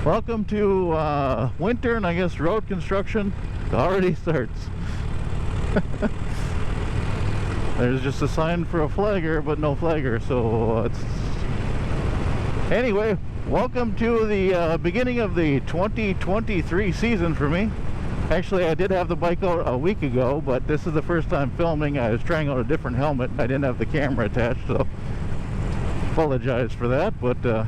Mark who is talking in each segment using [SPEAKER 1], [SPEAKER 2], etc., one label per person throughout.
[SPEAKER 1] Welcome to winter, and I guess road construction already starts. There's just a sign for a flagger, but no flagger, so it's... Anyway, welcome to the beginning of the 2023 season for me. Actually, I did have the bike out a week ago, but this is the first time filming. I was trying out a different helmet. I didn't have the camera attached, so apologize for that. But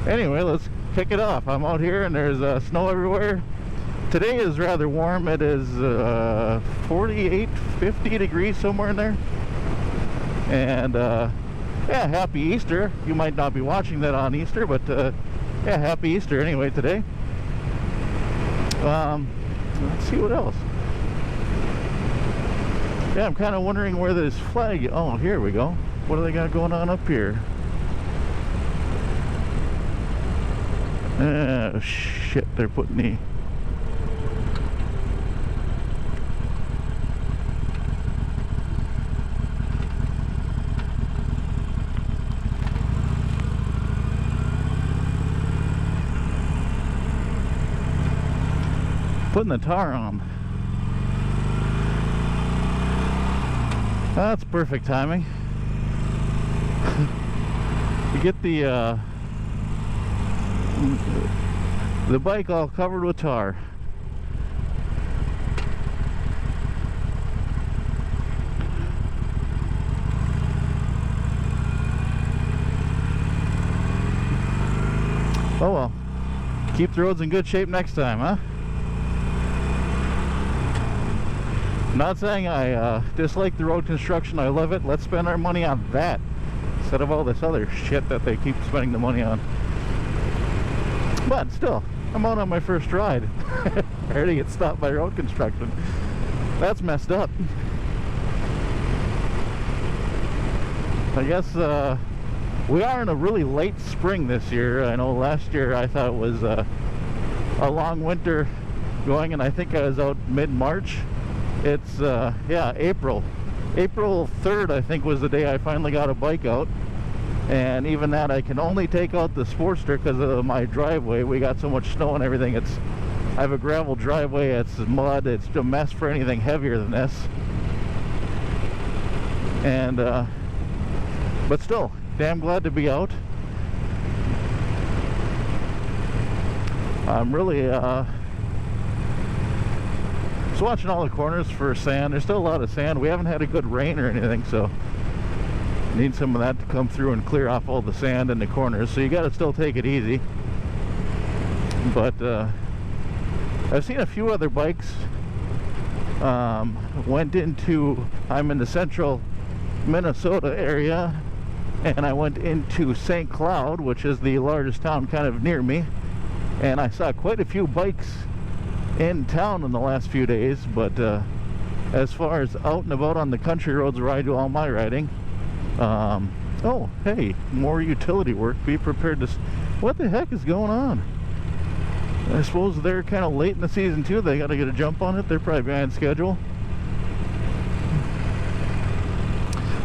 [SPEAKER 1] anyway, let's kick it off. I'm out here and there's snow everywhere. Today is rather warm. It is 48, 50 degrees, somewhere in there. And yeah, happy Easter. You might not be watching that on Easter, but yeah, happy Easter anyway today. Let's see what else. Yeah, I'm kind of wondering where this flag... Oh, here we go. What do they got going on up here? Oh, shit, they're putting the... putting the tar on. That's perfect timing. You get the bike all covered with tar. Oh well, keep the roads in good shape next time, huh? Not saying I dislike the road construction. I love it. Let's spend our money on that instead of all this other shit that they keep spending the money on. But still, I'm out on my first ride. I already get stopped by road construction. That's messed up. I guess we are in a really late spring this year. I know last year I thought it was a long winter going, and I think I was out mid-March. It's yeah, April 3rd I think was the day I finally got a bike out, and even that I can only take out the Sportster because of my driveway. We got so much snow and everything. I have a gravel driveway. It's mud. It's a mess for anything heavier than this. And but still, damn glad to be out. I'm really watching all the corners for sand. There's still a lot of sand. We haven't had a good rain or anything, so need some of that to come through and clear off all the sand in the corners. So you got to still take it easy. But I've seen a few other bikes. I'm in the central Minnesota area, and I went into St. Cloud, which is the largest town kind of near me, and I saw quite a few bikes in town in the last few days. But as far as out and about on the country roads where I do all my riding, oh hey, more utility work. Be prepared to... What the heck is going on? I suppose they're kind of late in the season too. They got to get a jump on it. They're probably behind schedule.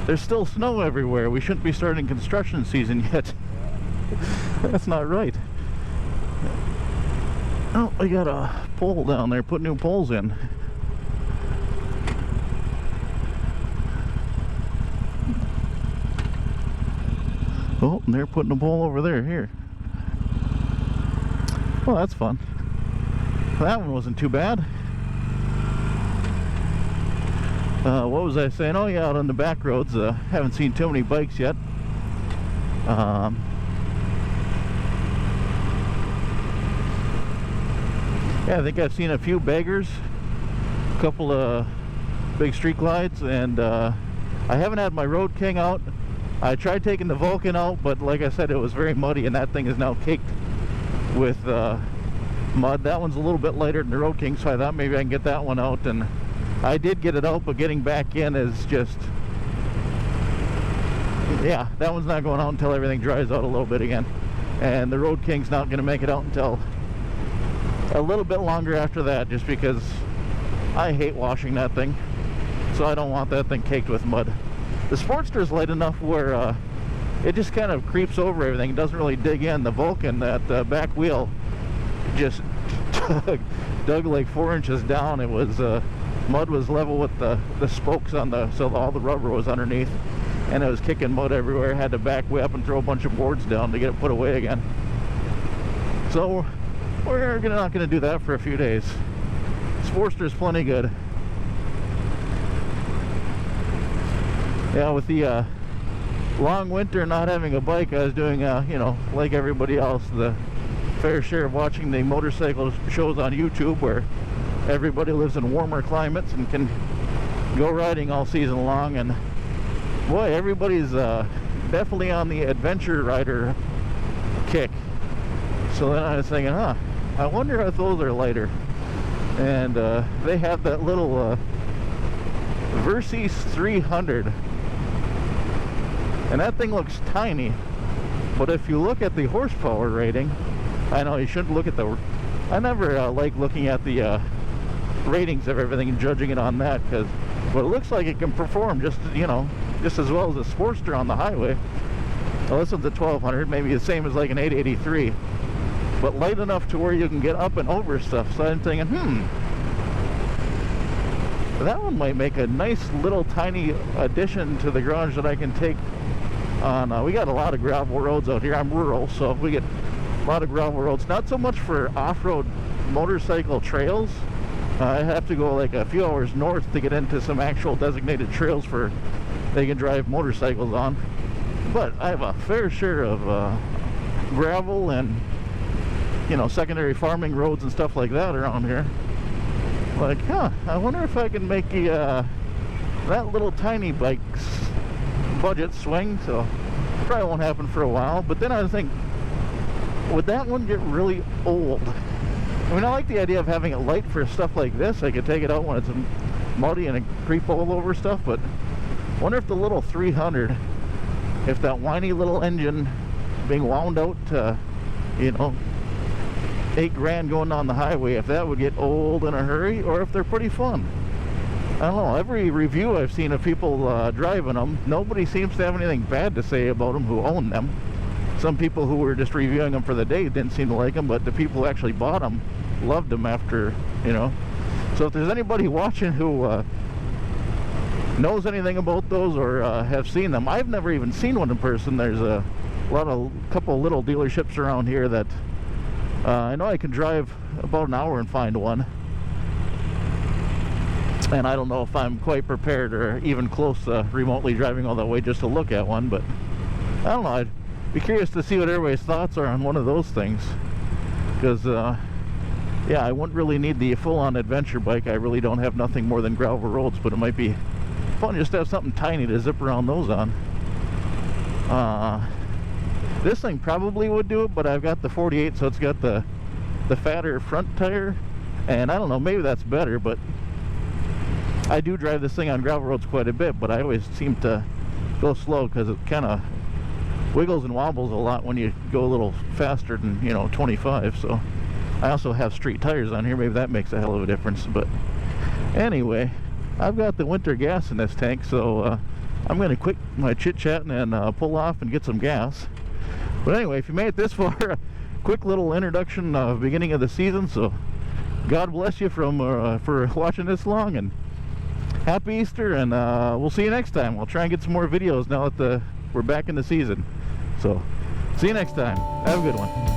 [SPEAKER 1] There's still snow everywhere. We shouldn't be starting construction season yet. That's not right. Oh, we got a pole down there. Put new poles in. Oh, and they're putting a pole over there. Here. Well, that's fun. That one wasn't too bad. What was I saying? Oh yeah, out on the back roads. Haven't seen too many bikes yet. Yeah, I think I've seen a few beggars, a couple of big street glides, and I haven't had my Road King out. I tried taking the Vulcan out, but like I said, it was very muddy, and that thing is now caked with mud. That one's a little bit lighter than the Road King, so I thought maybe I can get that one out, and I did get it out, but getting back in is just... Yeah, that one's not going out until everything dries out a little bit again. And the Road King's not going to make it out until a little bit longer after that, just because I hate washing that thing. So I don't want that thing caked with mud. The Sportster is light enough where it just kind of creeps over everything. It doesn't really dig in. The Vulcan, that back wheel, just dug like 4 inches down. It was mud was level with the spokes on so all the rubber was underneath, and it was kicking mud everywhere. Had to back way up and throw a bunch of boards down to get it put away again. So we're not going to do that for a few days. Sportster's plenty good. Yeah, with the long winter, not having a bike, I was doing, you know, like everybody else, the fair share of watching the motorcycle shows on YouTube, where everybody lives in warmer climates and can go riding all season long. And boy, everybody's definitely on the adventure rider kick. So then I was thinking, I wonder if those are lighter. And they have that little Versys 300, and that thing looks tiny, but if you look at the horsepower rating, I know you shouldn't look at the, I never like looking at the ratings of everything and judging it on that, because but it looks like it can perform just, you know, just as well as a Sportster on the highway. Well, this one's a 1200, maybe the same as like an 883, but light enough to where you can get up and over stuff. So I'm thinking, that one might make a nice little tiny addition to the garage that I can take on. We got a lot of gravel roads out here. I'm rural, so we get a lot of gravel roads. Not so much for off-road motorcycle trails. I have to go like a few hours north to get into some actual designated trails for they can drive motorcycles on. But I have a fair share of gravel and, you know, secondary farming roads and stuff like that around here. Like, I wonder if I can make that little tiny bike's budget swing. So probably won't happen for a while. But then I was thinking, would that one get really old? I mean, I like the idea of having it light for stuff like this. I could take it out when it's muddy and creep all over stuff. But I wonder if the little 300, if that whiny little engine being wound out to, you know, $8,000 going on the highway, if that would get old in a hurry, or if they're pretty fun. I don't know. Every review I've seen of people driving them, nobody seems to have anything bad to say about them who own them. Some people who were just reviewing them for the day didn't seem to like them, but the people who actually bought them loved them after, you know. So if there's anybody watching who knows anything about those or have seen them, I've never even seen one in person. There's a couple little dealerships around here that I know I can drive about an hour and find one, and I don't know if I'm quite prepared or even close to remotely driving all that way just to look at one. But I don't know, I'd be curious to see what everybody's thoughts are on one of those things, because yeah, I wouldn't really need the full-on adventure bike. I really don't have nothing more than gravel roads, but it might be fun just to have something tiny to zip around those on. This thing probably would do it, but I've got the 48, so it's got the fatter front tire, and I don't know, maybe that's better. But I do drive this thing on gravel roads quite a bit, but I always seem to go slow because it kind of wiggles and wobbles a lot when you go a little faster than, you know, 25. So I also have street tires on here. Maybe that makes a hell of a difference. But anyway, I've got the winter gas in this tank, so I'm going to quit my chit-chatting and pull off and get some gas. But anyway, if you made it this far, a quick little introduction, beginning of the season. So God bless you for watching this long, and happy Easter, and we'll see you next time. I'll try and get some more videos now that we're back in the season. So see you next time. Have a good one.